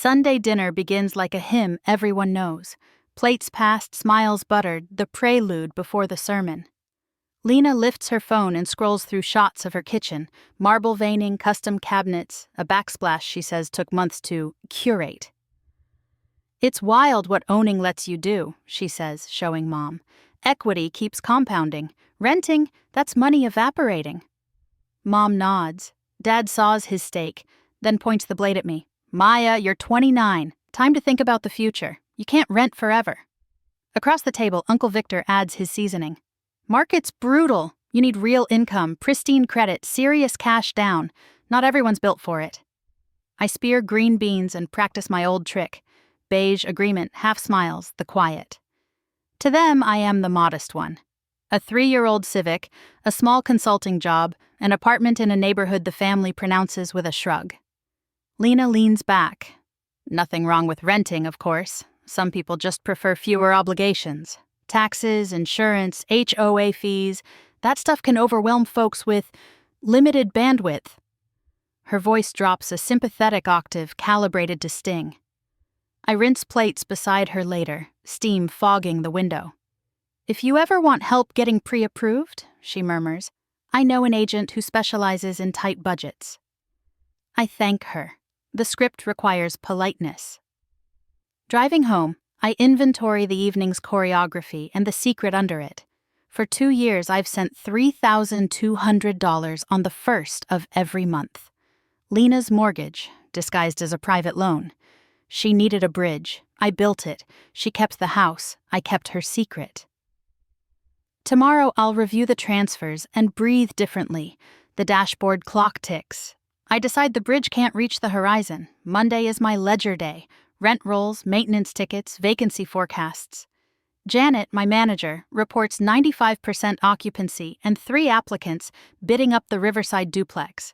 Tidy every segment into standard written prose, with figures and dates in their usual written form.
Sunday dinner begins like a hymn everyone knows. Plates passed, smiles buttered, the prelude before the sermon. Lena lifts her phone and scrolls through shots of her kitchen, marble veining, custom cabinets, a backsplash she says took months to curate. "It's wild what owning lets you do," she says, showing Mom. "Equity keeps compounding. Renting, that's money evaporating." Mom nods. Dad saws his steak, then points the blade at me. "Maya, you're 29. Time to think about the future. You can't rent forever." Across the table, Uncle Victor adds his seasoning. "Market's brutal. You need real income, pristine credit, serious cash down. Not everyone's built for it." I spear green beans and practice my old trick. Beige agreement, half smiles, the quiet. To them, I am the modest one. A 3-year-old Civic, a small consulting job, an apartment in a neighborhood the family pronounces with a shrug. Lena leans back. Nothing wrong with renting, of course. Some people just prefer fewer obligations. Taxes, insurance, HOA fees, that stuff can overwhelm folks with limited bandwidth. Her voice drops a sympathetic octave calibrated to sting. I rinse plates beside her later, steam fogging the window. "If you ever want help getting pre-approved," she murmurs, "I know an agent who specializes in tight budgets." I thank her. The script requires politeness. Driving home, I inventory the evening's choreography and the secret under it. For 2 years, I've sent $3,200 on the first of every month. Lena's mortgage, disguised as a private loan. She needed a bridge. I built it. She kept the house. I kept her secret. Tomorrow, I'll review the transfers and breathe differently. The dashboard clock ticks. I decide the bridge can't reach the horizon. Monday is my ledger day. Rent rolls, maintenance tickets, vacancy forecasts. Janet, my manager, reports 95% occupancy and 3 applicants bidding up the Riverside duplex.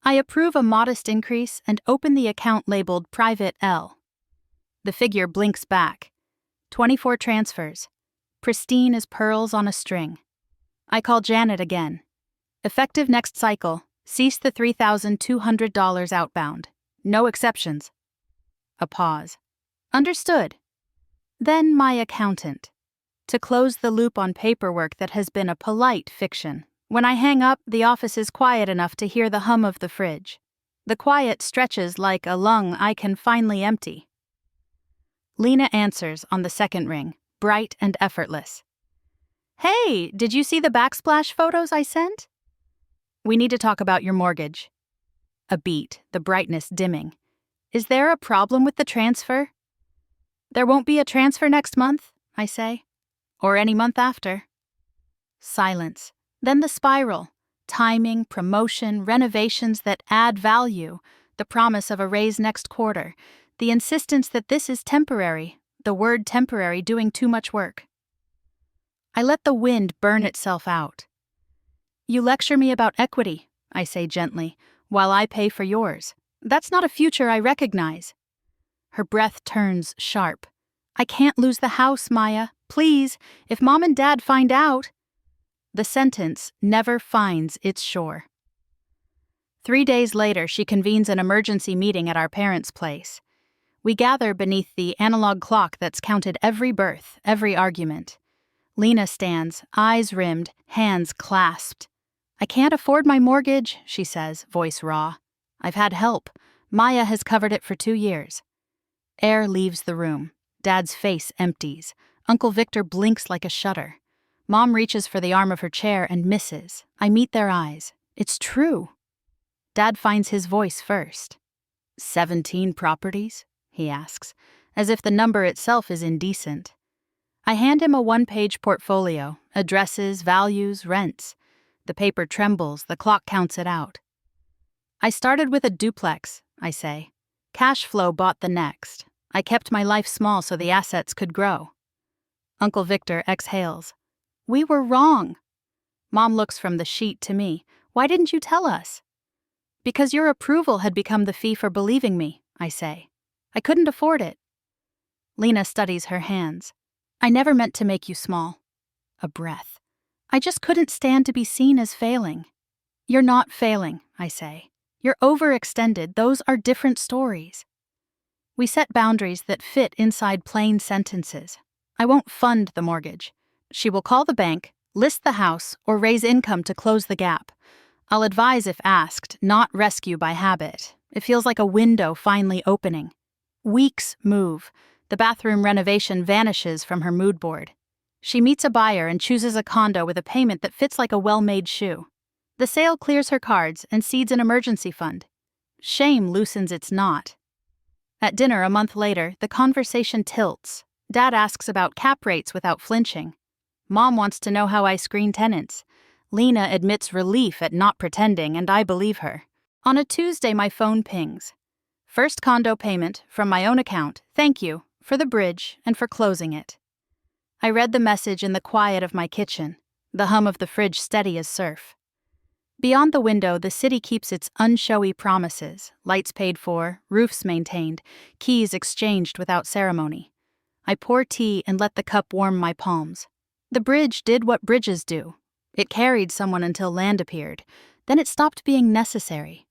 I approve a modest increase and open the account labeled Private L. The figure blinks back. 24 transfers. Pristine as pearls on a string. I call Janet again. "Effective next cycle. Cease the $3,200 outbound. No exceptions." A pause. "Understood." Then my accountant. To close the loop on paperwork that has been a polite fiction. When I hang up, the office is quiet enough to hear the hum of the fridge. The quiet stretches like a lung I can finally empty. Lena answers on the second ring, bright and effortless. "Hey, did you see the backsplash photos I sent?" "We need to talk about your mortgage." A beat, the brightness dimming. "Is there a problem with the transfer?" "There won't be a transfer next month," I say. "Or any month after." Silence. Then the spiral. Timing, promotion, renovations that add value, the promise of a raise next quarter, the insistence that this is temporary, the word temporary doing too much work. I let the wind burn itself out. "You lecture me about equity," I say gently, "while I pay for yours. That's not a future I recognize." Her breath turns sharp. "I can't lose the house, Maya. Please, if Mom and Dad find out." The sentence never finds its shore. 3 days later, she convenes an emergency meeting at our parents' place. We gather beneath the analog clock that's counted every birth, every argument. Lena stands, eyes rimmed, hands clasped. "I can't afford my mortgage," she says, voice raw. "I've had help. Maya has covered it for 2 years." Air leaves the room. Dad's face empties. Uncle Victor blinks like a shutter. Mom reaches for the arm of her chair and misses. I meet their eyes. It's true. Dad finds his voice first. 17 properties? He asks, as if the number itself is indecent. I hand him a 1-page portfolio, addresses, values, rents. The paper trembles, the clock counts it out. "I started with a duplex," I say. "Cash flow bought the next. I kept my life small so the assets could grow." Uncle Victor exhales. "We were wrong." Mom looks from the sheet to me. "Why didn't you tell us?" "Because your approval had become the fee for believing me," I say. "I couldn't afford it." Lena studies her hands. "I never meant to make you small." A breath. "I just couldn't stand to be seen as failing." "You're not failing," I say. "You're overextended. Those are different stories." We set boundaries that fit inside plain sentences. I won't fund the mortgage. She will call the bank, list the house, or raise income to close the gap. I'll advise if asked, not rescue by habit. It feels like a window finally opening. Weeks move. The bathroom renovation vanishes from her mood board. She meets a buyer and chooses a condo with a payment that fits like a well-made shoe. The sale clears her cards and seeds an emergency fund. Shame loosens its knot. At dinner a month later, the conversation tilts. Dad asks about cap rates without flinching. Mom wants to know how I screen tenants. Lena admits relief at not pretending, and I believe her. On a Tuesday, my phone pings. First condo payment from my own account. Thank you for the bridge and for closing it. I read the message in the quiet of my kitchen, the hum of the fridge steady as surf. Beyond the window, the city keeps its unshowy promises, lights paid for, roofs maintained, keys exchanged without ceremony. I pour tea and let the cup warm my palms. The bridge did what bridges do. It carried someone until land appeared. Then it stopped being necessary.